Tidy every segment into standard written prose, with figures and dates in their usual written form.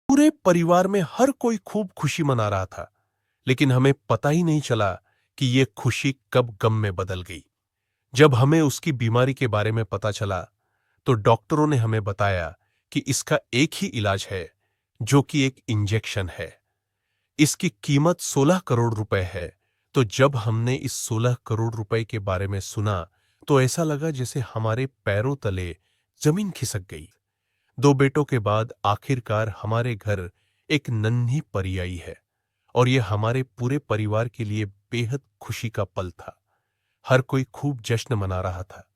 पूरे परिवार में हर कोई खूब खुशी मना रहा था, लेकिन हमें पता ही नहीं चला कि ये खुशी कब गम में बदल गई। जब हमें उसकी बीमारी के बारे में पता चला, तो डॉक्टरों ने हमें बताया कि इसका एक ही इलाज है, जो कि एक इंजेक्शन है। इसकी कीमत 16 करोड़ रुपए है। तो जब हमने इस 16 करोड़ रुपए के बारे में सुना, तो ऐसा लगा जैसे हमारे पैरों तले जमीन खिसक गई। दो बेटों के बाद आखिरकार हमारे घर एक नन्ही परी आई है, और यह हमारे पूरे परिवार के लिए बेहद खुशी का पल था। हर कोई खूब जश्न मना रहा था,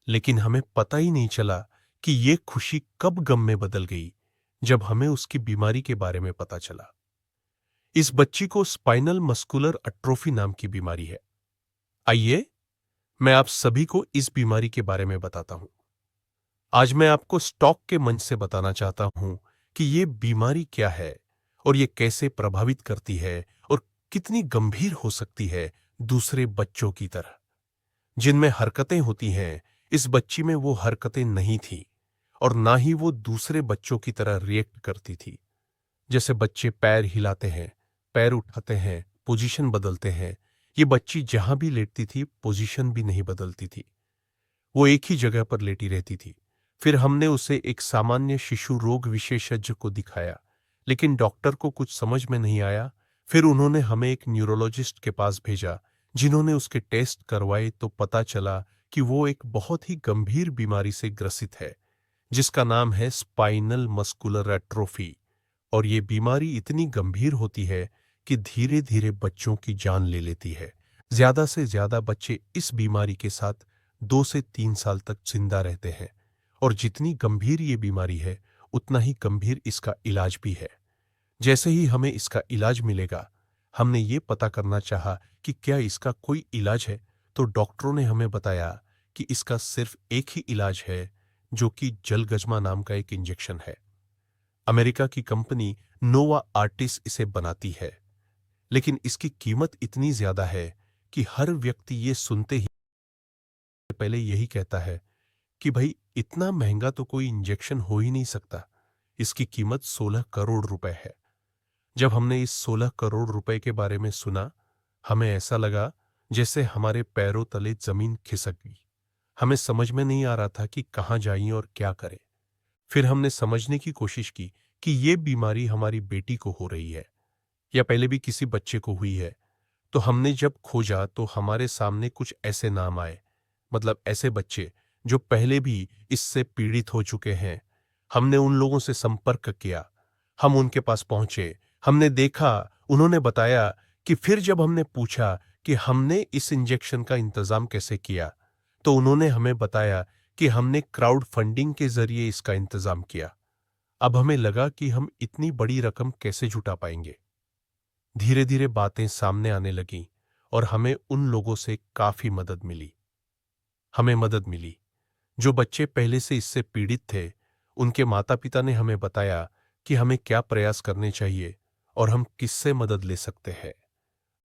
लेकिन हमें पता ही नहीं चला कि ये खुशी कब गम में बदल गई, जब हमें उसकी बीमारी के बारे में पता चला। इस बच्ची को स्पाइनल मस्कुलर अट्रोफी नाम की बीमारी है। आइए, मैं आप सभी को इस बीमारी के बारे में बताता हूं। आज मैं आपको स्टॉक के मंच से बताना चाहता हूं कि ये बीमारी क्या है और ये कैसे प्रभावित करती है और कितनी गंभीर हो सकती है दूसरे बच्चों की तरह जिनमें हरकतें होती हैं। इस बच्ची में वो हरकतें नहीं थी, और ना ही वो दूसरे बच्चों की तरह रिएक्ट करती थी। जैसे बच्चे पैर हिलाते हैं, पैर उठाते हैं, पोजीशन बदलते हैं, ये बच्ची जहां भी लेटती थी पोजीशन भी नहीं बदलती थी। वो एक ही जगह पर लेटी रहती थी। फिर हमने उसे एक सामान्य शिशु रोग विशेषज्ञ को दिखाया, लेकिन डॉक्टर को कुछ समझ में नहीं आया। फिर उन्होंने हमें एक न्यूरोलॉजिस्ट के पास भेजा, जिन्होंने उसके टेस्ट करवाए तो पता चला कि वो एक बहुत ही गंभीर बीमारी से ग्रसित है, जिसका नाम है स्पाइनल मस्कुलर एट्रोफी। और ये बीमारी इतनी गंभीर होती है कि धीरे धीरे बच्चों की जान ले लेती है। ज्यादा से ज्यादा बच्चे इस बीमारी के साथ 2 से 3 साल तक जिंदा रहते हैं, और जितनी गंभीर ये बीमारी है, उतना ही गंभीर इसका इलाज भी है। जैसे ही हमें इसका इलाज मिलेगा, हमने ये पता करना चाहा कि क्या इसका कोई इलाज है, तो डॉक्टरों ने हमें बताया कि इसका सिर्फ एक ही इलाज है, जो कि जलगज्मा नाम का एक इंजेक्शन है। अमेरिका की कंपनी नोवा आर्टिस इसे बनाती है, लेकिन इसकी कीमत इतनी ज्यादा है कि हर व्यक्ति ये सुनते ही पहले यही कहता है कि भाई, इतना महंगा तो कोई इंजेक्शन हो ही नहीं सकता। इसकी कीमत 16 करोड़ रुपए है। जब हमने इस 16 करोड़ रुपए के बारे में सुना, हमें ऐसा लगा जैसे हमारे पैरों तले जमीन खिसक गई। हमें समझ में नहीं आ रहा था कि कहाँ जाइए और क्या करें। फिर हमने समझने की कोशिश की कि ये बीमारी हमारी बेटी को हो रही है, या पहले भी किसी बच्चे को हुई है। तो हमने जब खोजा, तो हमारे सामने कुछ ऐसे नाम आए, मतलब ऐसे बच्चे जो पहले भी इससे पीड़ित हो चुके हैं। हमने उन लोगों से संपर्क किया, हम उनके पास पहुंचे, हमने देखा, उन्होंने बताया कि फिर जब हमने पूछा कि हमने इस इंजेक्शन का इंतजाम कैसे किया, तो उन्होंने हमें बताया कि हमने क्राउड फंडिंग के जरिए इसका इंतजाम किया। अब हमें लगा कि हम इतनी बड़ी रकम कैसे जुटा पाएंगे। धीरे धीरे बातें सामने आने लगीं, और हमें उन लोगों से काफी मदद मिली। हमें मदद मिली जो बच्चे पहले से इससे पीड़ित थे। उनके माता पिता ने हमें बताया कि हमें क्या प्रयास करने चाहिए और हम किससे मदद ले सकते हैं।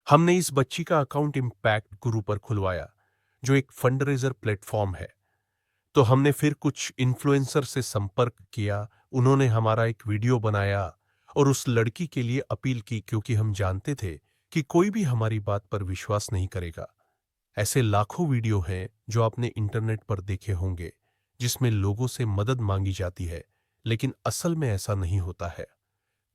हमने इस बच्ची का अकाउंट इम्पैक्ट गुरु पर खुलवाया, जो एक फंडरेजर प्लेटफॉर्म है। तो हमने फिर कुछ इन्फ्लुएंसर से संपर्क किया, उन्होंने हमारा एक वीडियो बनाया और उस लड़की के लिए अपील की, क्योंकि हम जानते थे कि कोई भी हमारी बात पर विश्वास नहीं करेगा। ऐसे लाखों वीडियो हैं जो आपने इंटरनेट पर देखे होंगे, जिसमें लोगों से मदद मांगी जाती है, लेकिन असल में ऐसा नहीं होता है।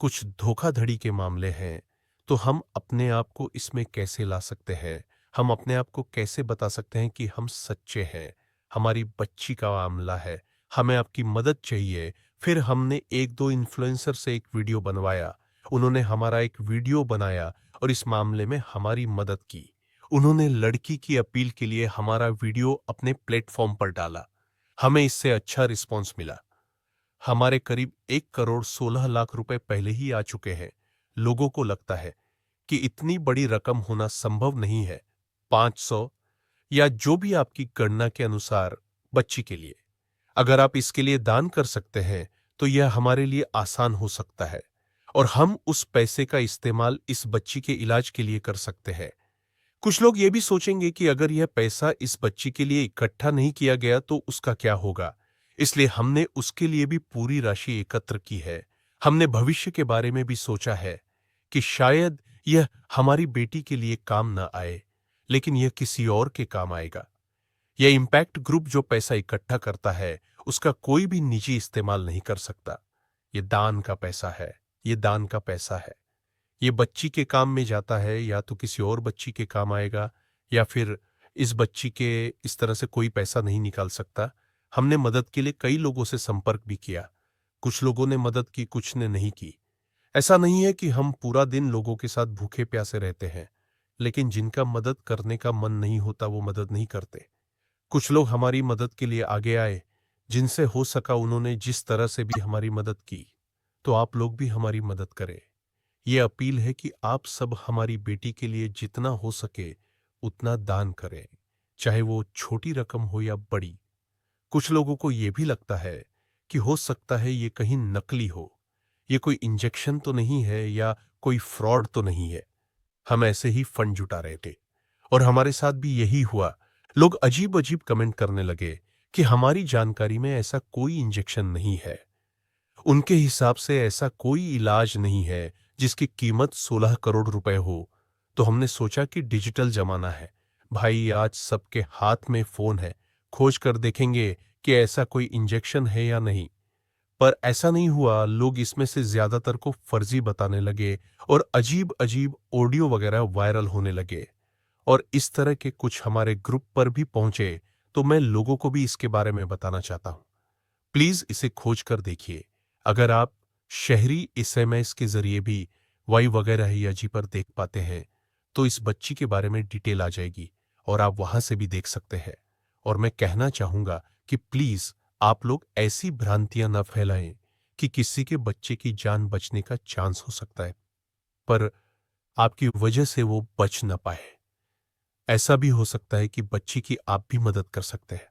कुछ धोखाधड़ी के मामले हैं। तो हम अपने आप को इसमें कैसे ला सकते हैं? हम अपने आप को कैसे बता सकते हैं कि हम सच्चे हैं? हमारी बच्ची का मामला है, हमें आपकी मदद चाहिए। फिर हमने एक दो इन्फ्लुएंसर से एक वीडियो बनवाया, उन्होंने हमारा एक वीडियो बनाया और इस मामले में हमारी मदद की। उन्होंने लड़की की अपील के लिए हमारा वीडियो अपने प्लेटफॉर्म पर डाला। हमें इससे अच्छा रिस्पॉन्स मिला। हमारे करीब 1 करोड़ 16 लाख रुपए पहले ही आ चुके हैं। लोगों को लगता है कि इतनी बड़ी रकम होना संभव नहीं है। 500 या जो भी आपकी गणना के अनुसार बच्ची के लिए, अगर आप इसके लिए दान कर सकते हैं, तो यह हमारे लिए आसान हो सकता है, और हम उस पैसे का इस्तेमाल इस बच्ची के इलाज के लिए कर सकते हैं। कुछ लोग ये भी सोचेंगे कि अगर यह पैसा इस बच्ची के लिए इकट्ठा नहीं किया गया तो उसका क्या होगा। इसलिए हमने उसके लिए भी पूरी राशि एकत्र की है। हमने भविष्य के बारे में भी सोचा है कि शायद यह हमारी बेटी के लिए काम न आए, लेकिन यह किसी और के काम आएगा। यह इम्पैक्ट ग्रुप जो पैसा इकट्ठा करता है, उसका कोई भी निजी इस्तेमाल नहीं कर सकता। ये दान का पैसा है, ये दान का पैसा है। ये बच्ची के काम में जाता है, या तो किसी और बच्ची के काम आएगा, या फिर इस बच्ची के इस तरह से कोई पैसा नहीं निकाल सकता। हमने मदद के लिए कई लोगों से संपर्क भी किया। कुछ लोगों ने मदद की, कुछ ने नहीं की। ऐसा नहीं है कि हम पूरा दिन लोगों के साथ भूखे प्यासे रहते हैं, लेकिन जिनका मदद करने का मन नहीं होता वो मदद नहीं करते। कुछ लोग हमारी मदद के लिए आगे आए, जिनसे हो सका उन्होंने जिस तरह से भी हमारी मदद की। तो आप लोग भी हमारी मदद करें। ये अपील है कि आप सब हमारी बेटी के लिए जितना हो सके उतना दान करें, चाहे वो छोटी रकम हो या बड़ी। कुछ लोगों को ये भी लगता है कि हो सकता है ये कहीं नकली हो, ये कोई इंजेक्शन तो नहीं है या कोई फ्रॉड तो नहीं है। हम ऐसे ही फंड जुटा रहे थे और हमारे साथ भी यही हुआ। लोग अजीब अजीब कमेंट करने लगे कि हमारी जानकारी में ऐसा कोई इंजेक्शन नहीं है, उनके हिसाब से ऐसा कोई इलाज नहीं है जिसकी कीमत 16 करोड़ रुपए हो। तो हमने सोचा कि डिजिटल जमाना है भाई, आज सबके हाथ में फोन है, खोज कर देखेंगे कि ऐसा कोई इंजेक्शन है या नहीं। पर ऐसा नहीं हुआ। लोग इसमें से ज्यादातर को फर्जी बताने लगे और अजीब अजीब ऑडियो वगैरह वायरल होने लगे, और इस तरह के कुछ हमारे ग्रुप पर भी पहुंचे। तो मैं लोगों को भी इसके बारे में बताना चाहता हूं, प्लीज इसे खोज कर देखिए। अगर आप शहरी एसएमएस के जरिए भी वाई वगैरह या जी पर देख पाते हैं, तो इस बच्ची के बारे में डिटेल आ जाएगी और आप वहां से भी देख सकते हैं। और मैं कहना चाहूंगा कि प्लीज आप लोग ऐसी भ्रांतियां न फैलाएं कि किसी के बच्चे की जान बचने का चांस हो सकता है, पर आपकी वजह से वो बच न पाए। ऐसा भी हो सकता है कि बच्ची की आप भी मदद कर सकते हैं।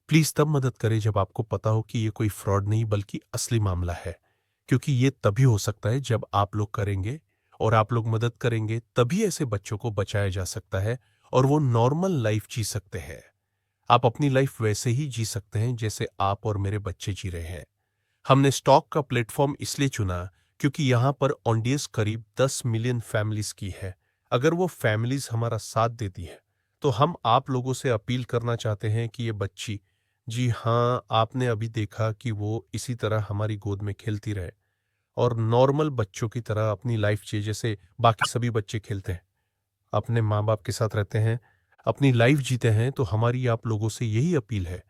प्लीज तब मदद करें जब आपको पता हो कि ये कोई फ्रॉड नहीं बल्कि असली मामला है, क्योंकि ये तभी हो सकता है जब आप लोग करेंगे और आप लोग मदद करेंगे, तभी ऐसे बच्चों को बचाया जा सकता है और वो नॉर्मल लाइफ जी सकते हैं। आप अपनी लाइफ वैसे ही जी सकते हैं जैसे आप और मेरे बच्चे जी रहे हैं। हमने स्टॉक का प्लेटफॉर्म इसलिए चुना क्योंकि यहां पर ऑडियंस करीब 10 मिलियन फैमिलीज की है। अगर वो फैमिलीज हमारा साथ देती है, तो हम आप लोगों से अपील करना चाहते हैं कि ये बच्ची, जी हाँ, आपने अभी देखा कि वो इसी तरह हमारी गोद में खेलती रहे और नॉर्मल बच्चों की तरह अपनी लाइफ जिए जैसे बाकी सभी बच्चे खेलते हैं, अपने माँ बाप के साथ रहते हैं, अपनी लाइफ जीते हैं। तो हमारी आप लोगों से यही अपील है